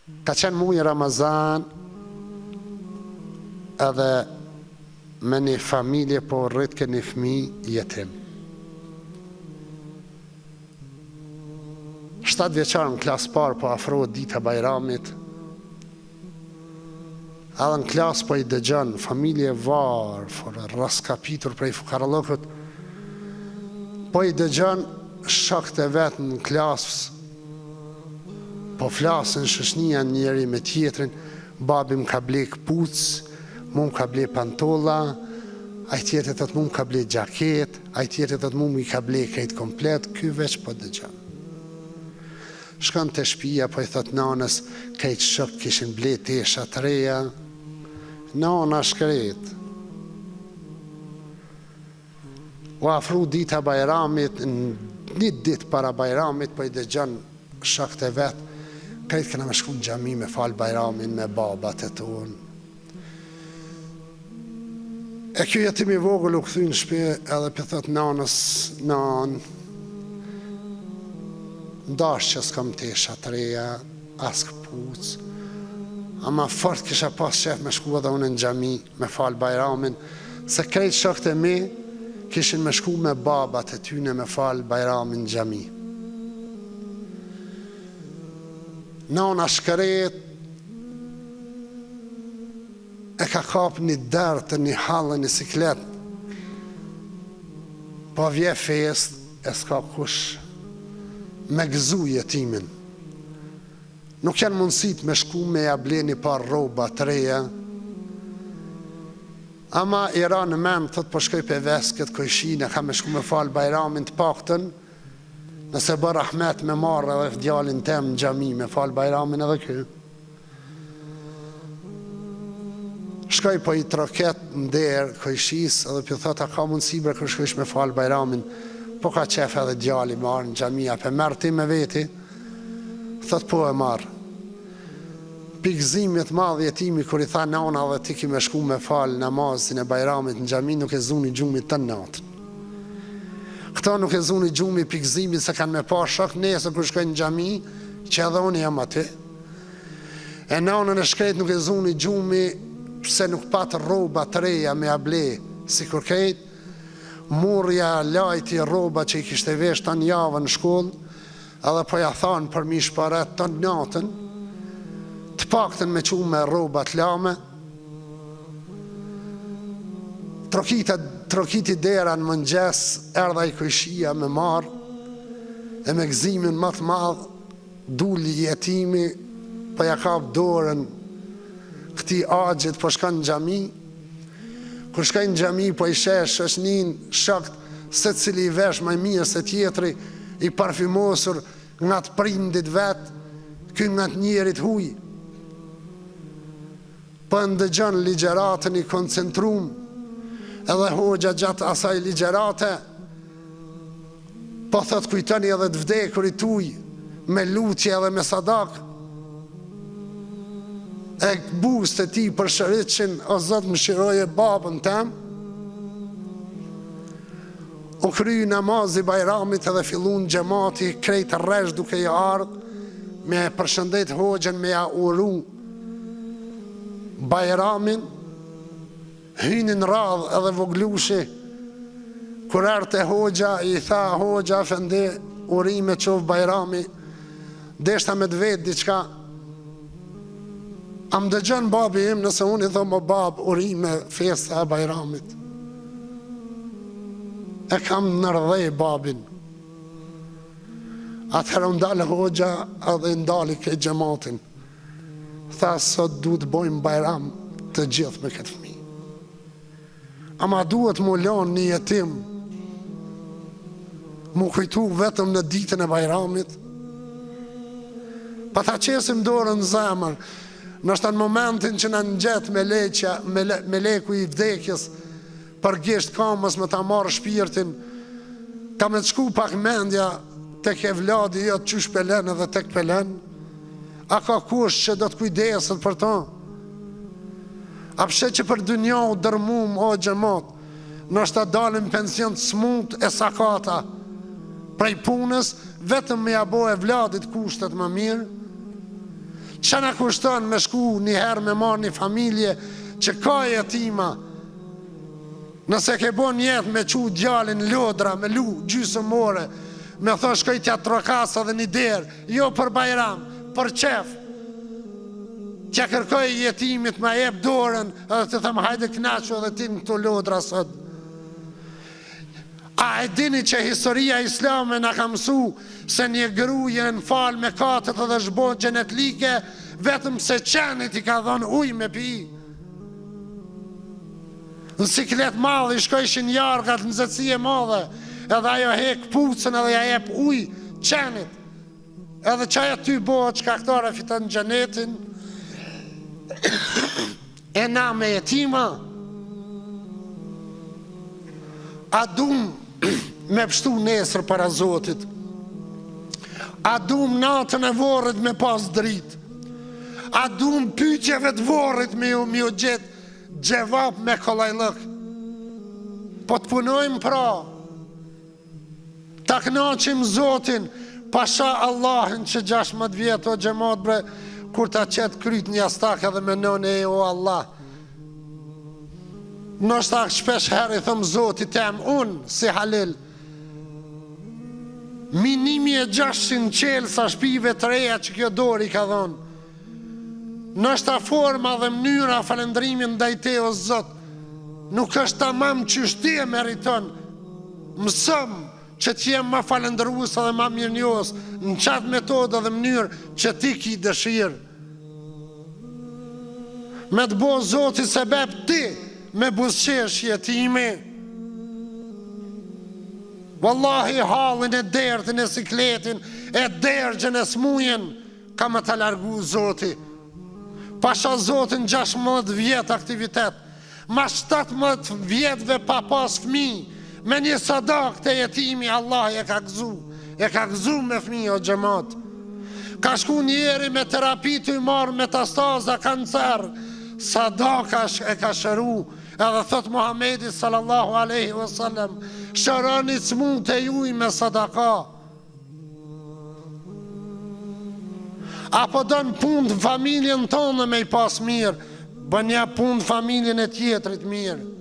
Ka qenë muaj Ramazan, edhe me një familje po rrit ke një fëmijë jetim. 7 vjeçar në klasë parë po afrohet dita e Bajramit. Edhe në klasë po i dëgjon familje varfër, raskapitur prej fukarallokut, po i dëgjon shokët e vet në klasë, po flasin shoqënia njëri me tjetrin, babi më ka ble kpuc, mu më ka ble pantolla, ai tjetri thot mu më ka ble xhaket, ai tjetri thot mu më i ka ble krejt komplet, ky veç po dëgjon. Shkon te shtëpia, po i thot nanës, krejt shok kishin ble tesha të reja, nana shkret. U afru dita Bajramit, një ditë para Bajramit, po i dëgjon shokët e vet, krejt kena me shku në xhami me fal Bajramin me babat e tonë. E kjo jetim i vogël u kthy në shtëpi edhe për thot nanës, nan, ndash që s'kam tesha të reja, as këpuc, ama fort kisha pas qef me shku edhe unë në xhami me fal Bajramin, se krejt shokët e mi kishin me shku me babat e tyne me fal Bajramin në xhami. Nana shkret, e ka kap një dertë, një hallë, një siklet, po vje fest, e s'ka kush me gëzu jetimin. Nuk janë mundësit me shku me ja ble një par roba të reja, ama i ra në men, thot po shkoj pe vesket, kojshine, ka me shku me fal Bajramin të paktën, nëse bë rahmet me marrë edhe djalin tem në xhami me fal Bajramin edhe ky. Shkoj po i troket në derë kojshis, edhe për thot a ka mundësi bre kër shkojsh me fal Bajramin, po ka qef edhe djali marrë në xhami, a pe merr ti me veti? Thot po e marrë. Pikëzimit madh jetimi kur i tha nana dhe ti ki me shku me fal namazin e Bajramit në xhami, nuk e zuni gjumit të natën. Këta nuk e zuni gjumi pikëzimit se kanë me pa shok nesër kur shkojnë në xhami, që edhe unë jam aty. E nanën e shkret nuk e zuni gjumi pse nuk patë roba të reja me able, si kur krejt, murja lajti roba që i kishte vesh të një javë në shkollë, edhe po ja thanë për mi shparet të natën, të paktën me qumë me roba të lame, trokiti dera në mëngjes, erdha i kojshia me marë, e me gëzimin më të madh, duli jetimi, po ja kap dorën këti agjit, po shkan në xhami, kur shkaj në xhami, po i shesh shoqnin shakt, se cili i vesh më mirë se tjetri, i parfimosur nga të prindit vet, ky nga të njerit huj. Po ndëgjon ligjeratën i koncentrum, edhe hoxha gjatë asaj ligjerate, po thot kujtoni edhe të vdekurit tuj, me lutje edhe me sadak, e buzët e ti për shëritëshin, o Zot më shiroje babën tem, u kry namazi Bajramit edhe fillun xhamati krejt rresh duke i ardh, me përshëndet hoxhën, me ja uru Bajramin, hynin radh edhe voglushi, kur erte hoxha, i tha hoxha, fende urime qov Bajrami, deshta me të vetë diçka, a më dëgjon babi im nëse unë i thomë o bab, urime festa e Bajramit. E kam nërdhej babin. Atëherë ndalë hoxha edhe ndali ke xhamatin. Tha sot du të bojmë Bajram të gjithë me këtë fëmijë. Ama duhet mu lanë një jetim, mu kujtu vetëm në ditën e Bajramit. Pa ta qesim dorën në zemër, nështë në momentin që në ngjet me leku i vdekjes, për gisht kamës me ta marë shpirtin, ka me të shku pak mendja tek e vladi jo të qysh pelen edhe tek pelen, a ka kush që do të kujdeset për ta? A pse që për dynja u dërmum o xhamat, nështë ta dalim pension të smut e sakata, prej punës, vetëm me jabo e vladit kushtet më mirë, Që na kushton me shku një herë me marrë një familje që ka jetima? Nëse ke bon jetë me qu djalin lodra, me lu gjysmë ore, me thosh shkoj tja trokasa dhe një derë, jo për bajram, për qef. Tja kërkoj jetimit ma jep dorën, edhe të thëmë hajde knaqo edhe ti në këto lodra sot. A e dini që historia islame nga ka mësu se një gruje në falë me katët edhe shbon gjenetlike, vetëm se qenit i ka dhonë uj me pi. Në siklet madhe i shkojshin jargat në zëtësie madhe, edhe ajo hek pucën edhe ja jep uj qenit. Edhe qaja ty bohë që ka këtore fitën gjenetin, e na me jetima, a dum me pështu nesër para Zotit, a dum natën e vorrit me pas drit, a dum pyetjeve të vorrit me ju gjetë gjevap me kollajlëk. Po të punojmë pra, ta knaqim Zotin, pasha Allahin që 16 vjetë o gjemat bre, kur ta qetë kryt një astak edhe me nëne e o Allah. Nështë shpesh herë i thëmë Zotit tem, unë si Halil, minimi e 600 qelë sa shpive të reja që kjo dori ka dhonë. Nështë forma dhe mënyra falendrimin ndaj te o Zot, nuk është tamam që shti e meriton. Mësëm që t'jem ma falendrues dhe ma mirë njës në qatë metodë dhe mënyrë që ti ki dëshirë. Me të bo Zotit sebeb ti me buzqesh jetimi. Wallahi halin e dertin e sikletin, e dergjën e smujen, ka me të largu Zotit. Pasha Zotin 16 vjetë aktivitet, ma 17 vjetëve pa pas fmi, me një sadak të jetimi, Allah e ka gëzu me fmi o gjemat. Ka shku njeri me terapi të i marë metastaza, kancer, sadaka e ka shëru, edhe thot Muhamedi sallallahu aleyhi wasallam, shëroni cmun të juj me sadaka. Apo donë punë të familjen tonë me i pas mirë, bënja punë të familjen e tjetrit mirë.